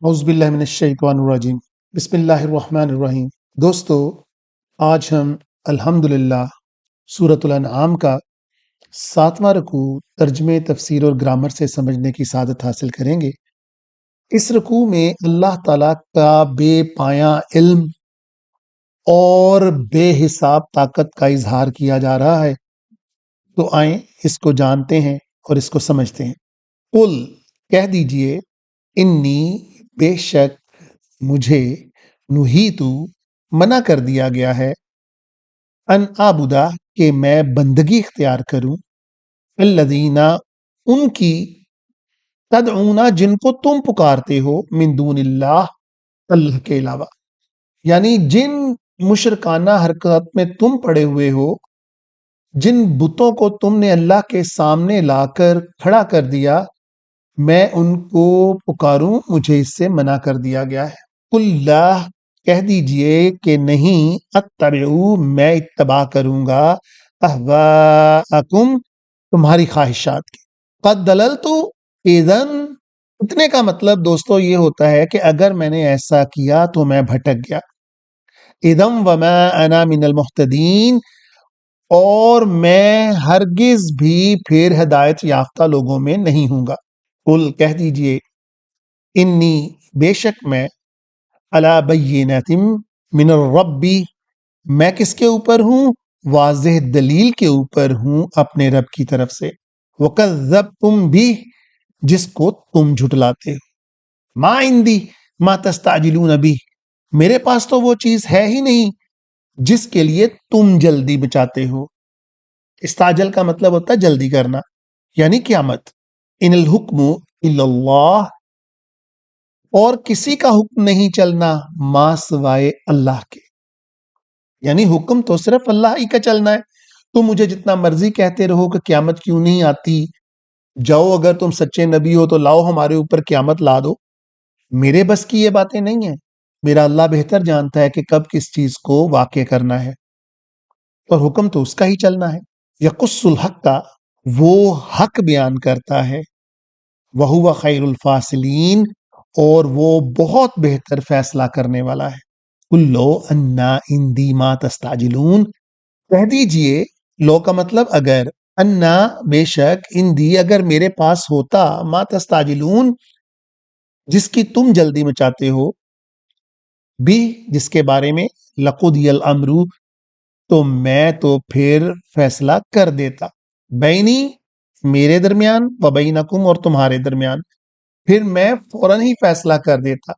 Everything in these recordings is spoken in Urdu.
اعوذ باللہ من الشیطان الرجیم بسم اللہ الرحمن الرحیم۔ دوستو، آج ہم الحمدللہ سورۃ الانعام کا 7واں رکوع ترجمے، تفسیر اور گرامر سے سمجھنے کی سعادت حاصل کریں گے۔ اس رکوع میں اللہ تعالیٰ کا بے پایاں علم اور بے حساب طاقت کا اظہار کیا جا رہا ہے، تو آئیں اس کو جانتے ہیں اور اس کو سمجھتے ہیں۔ قل، کہہ دیجئے، انی، بے شک، مجھے، نہیتو، منع کر دیا گیا ہے، ان آبدا، کہ میں بندگی اختیار کروں، الذین، ان کی، تدعونا، جن کو تم پکارتے ہو، من دون اللہ، اللہ کے علاوہ، یعنی جن مشرکانہ حرکات میں تم پڑے ہوئے ہو، جن بتوں کو تم نے اللہ کے سامنے لا کر کھڑا کر دیا، میں ان کو پکاروں، مجھے اس سے منع کر دیا گیا ہے۔ قل لا، کہہ دیجئے کہ نہیں، اتبعو، میں اتباع کروں گا، اہواءکم، تمہاری خواہشات کی، قد دللت اذن، اتنے کا مطلب دوستو یہ ہوتا ہے کہ اگر میں نے ایسا کیا تو میں بھٹک گیا، اذن وما انا من المہتدین، اور میں ہرگز بھی پھر ہدایت یافتہ لوگوں میں نہیں ہوں گا۔ قل، کہہ دیجئے، انی، بے شک میں، علی بینۃ من الربی، میں کس کے اوپر ہوں؟ واضح دلیل کے اوپر ہوں اپنے رب کی طرف سے، وکذبتم بھی، جس کو تم جھٹلاتے ہو، ما عندی ما تستعجلون بھی، میرے پاس تو وہ چیز ہے ہی نہیں جس کے لیے تم جلدی بچاتے ہو۔ استعجل کا مطلب ہوتا ہے جلدی کرنا، یعنی قیامت۔ ان الحکم الا اللہ، اور کسی کا حکم نہیں چلنا ما سوائے اللہ کے، یعنی حکم تو صرف اللہ ہی کا چلنا ہے۔ تم مجھے جتنا مرضی کہتے رہو کہ قیامت کیوں نہیں آتی، جاؤ اگر تم سچے نبی ہو تو لاؤ ہمارے اوپر قیامت لا دو، میرے بس کی یہ باتیں نہیں ہیں۔ میرا اللہ بہتر جانتا ہے کہ کب کس چیز کو واقع کرنا ہے، اور حکم تو اس کا ہی چلنا ہے۔ یقص الحق کا، وہ حق بیان کرتا ہے، وہو خیر الفاصلین، اور وہ بہت بہتر فیصلہ کرنے والا ہے۔ قل لو انا عندی ما تستعجلون، کہہ دیجئے، لو کا مطلب اگر، انا، بے شک، عندی، اگر میرے پاس ہوتا، ما تستعجلون، جس کی تم جلدی مچاتے ہو، بھی، جس کے بارے میں، لقضی الامر، تو میں تو پھر فیصلہ کر دیتا، بینی، میرے درمیان، و بینکم، اور تمہارے درمیان، پھر میں فوراً ہی فیصلہ کر دیتا۔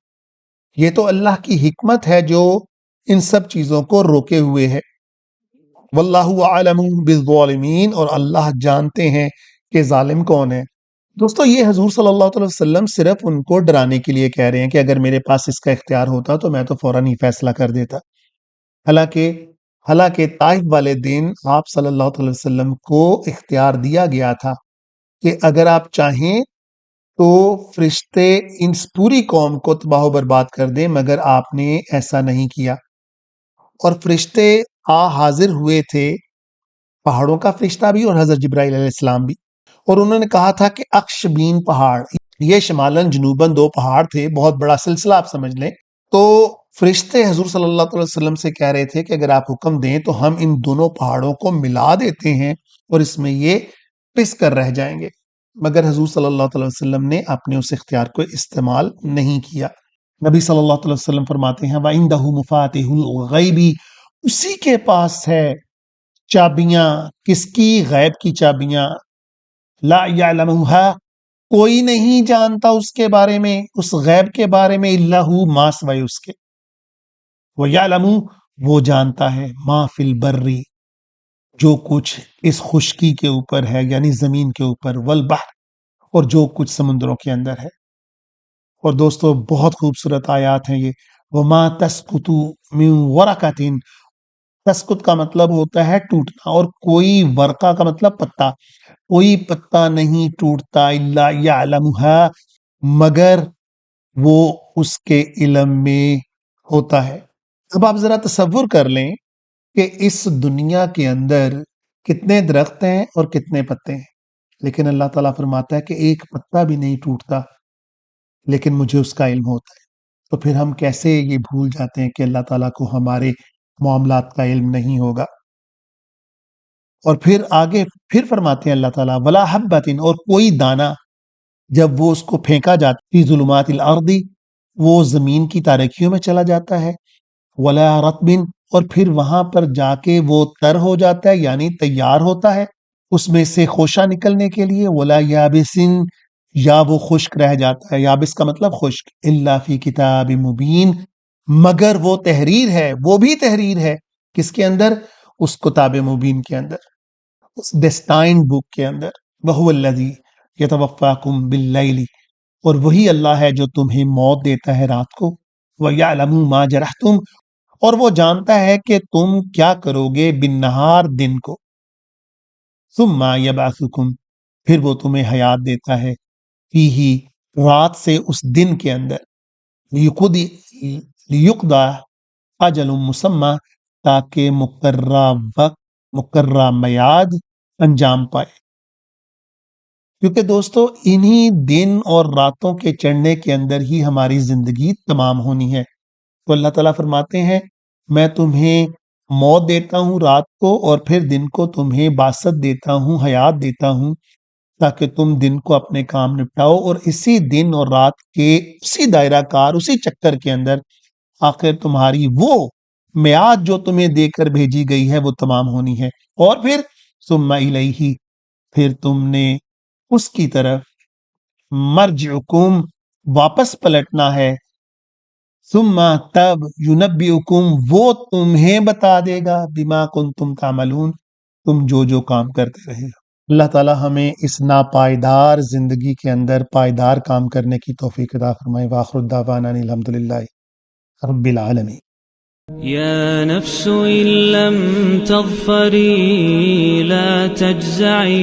یہ تو اللہ کی حکمت ہے جو ان سب چیزوں کو روکے ہوئے ہے۔ واللہ عالم بالظالمین، اور اللہ جانتے ہیں کہ ظالم کون ہے۔ دوستو، یہ حضور صلی اللہ علیہ وسلم صرف ان کو ڈرانے کے لیے کہہ رہے ہیں کہ اگر میرے پاس اس کا اختیار ہوتا تو میں تو فوراً ہی فیصلہ کر دیتا۔ حالانکہ طائف والے دن آپ صلی اللہ علیہ وسلم کو اختیار دیا گیا تھا کہ اگر آپ چاہیں تو فرشتے ان پوری قوم کو تباہ و برباد کر دیں، مگر آپ نے ایسا نہیں کیا، اور فرشتے حاضر ہوئے تھے، پہاڑوں کا فرشتہ بھی اور حضرت جبرائیل علیہ السلام بھی، اور انہوں نے کہا تھا کہ اخشبین پہاڑ، یہ شمالن جنوباً دو پہاڑ تھے، بہت بڑا سلسلہ آپ سمجھ لیں۔ تو فرشتے حضور صلی اللہ علیہ وسلم سے کہہ رہے تھے کہ اگر آپ حکم دیں تو ہم ان دونوں پہاڑوں کو ملا دیتے ہیں اور اس میں یہ پس کر رہ جائیں گے، مگر حضور صلی اللہ علیہ وسلم نے اپنے اس اختیار کو استعمال نہیں کیا۔ نبی صلی اللہ علیہ وسلم فرماتے ہیں وَعِندَهُ مُفَاتِحُ الْغَيْبِ، اسی کے پاس ہے چابیاں، کس کی؟ غیب کی چابیاں، لا يعلمها، کوئی نہیں جانتا اس کے بارے میں، اس غیب کے بارے میں، الا ہو، ما سوائے اس کے، وَيَعْلَمُ، وہ جانتا ہے، ما فی البر، جو کچھ اس خشکی کے اوپر ہے، یعنی زمین کے اوپر، والبحر، اور جو کچھ سمندروں کے اندر ہے۔ اور دوستو، بہت خوبصورت آیات ہیں یہ۔ وَمَا تَسْقُطُ مِن وَرَقَةٍ، تسقط کا مطلب ہوتا ہے ٹوٹنا، اور کوئی، ورقہ کا مطلب پتا، کوئی پتا نہیں ٹوٹتا، الا يعلمها، مگر وہ اس کے علم میں ہوتا ہے۔ اب آپ ذرا تصور کر لیں کہ اس دنیا کے اندر کتنے درخت ہیں اور کتنے پتے ہیں، لیکن اللہ تعالیٰ فرماتا ہے کہ ایک پتا بھی نہیں ٹوٹتا لیکن مجھے اس کا علم ہوتا ہے. تو پھر ہم کیسے یہ بھول جاتے ہیں کہ اللہ تعالیٰ کو ہمارے معاملات کا علم نہیں ہوگا. اور پھر آگے پھر فرماتے ہیں اللہ تعالیٰ ولا حبۃ، اور کوئی دانہ جب وہ اس کو پھینکا جاتا فی ظلمات الارض، وہ زمین کی تاریکیوں میں چلا جاتا ہے، ولا رطب، اور پھر وہاں پر جا کے وہ تر ہو جاتا ہے یعنی تیار ہوتا ہے اس میں سے خوشہ نکلنے کے لیے، ولا یابس، یا وہ خشک رہ جاتا ہے. یابس کا مطلب خشک. الا فی کتاب مبین، مگر وہ تحریر ہے، وہ بھی تحریر ہے کس کے اندر؟ اس کتاب مبین کے اندر، اس ڈیسٹائنڈ بک کے اندر. وہو الذی یتوفاکم باللیل، اور وہی اللہ ہے جو تمہیں موت دیتا ہے رات کو. وَيَعْلَمُ مَا جَرَحْتُمْ، اور وہ جانتا ہے کہ تم کیا کرو گے بالنہار دن کو. ثُمَّ يَبْعَثُكُمْ، پھر وہ تمہیں حیات دیتا ہے فیہ، رات سے اس دن کے اندر، لیقضی اجل مسمى، تاکہ مقررہ وقت، مقررہ میعاد انجام پائے. کیونکہ دوستو انہی دن اور راتوں کے چڑھنے کے اندر ہی ہماری زندگی تمام ہونی ہے. تو اللہ تعالیٰ فرماتے ہیں میں تمہیں موت دیتا ہوں رات کو، اور پھر دن کو تمہیں باسط دیتا ہوں، حیات دیتا ہوں، تاکہ تم دن کو اپنے کام نپٹاؤ، اور اسی دن اور رات کے اسی دائرہ کار، اسی چکر کے اندر آخر تمہاری وہ میعاد جو تمہیں دے کر بھیجی گئی ہے وہ تمام ہونی ہے. اور پھر ثم الیہ، پھر تم نے اس کی طرف مرجعکم، واپس پلٹنا ہے. ثم، تب، ینبئکم، وہ تمہیں بتا دے گا، بما کنتم تعملون، تم جو جو کام کرتے رہے. اللہ تعالی ہمیں اس ناپائیدار زندگی کے اندر پائیدار کام کرنے کی توفیق عطا فرمائے. وآخر الدعوانا ان الحمدللہ رب العالمین. يا نفس إن لم تظفري لا تجزعي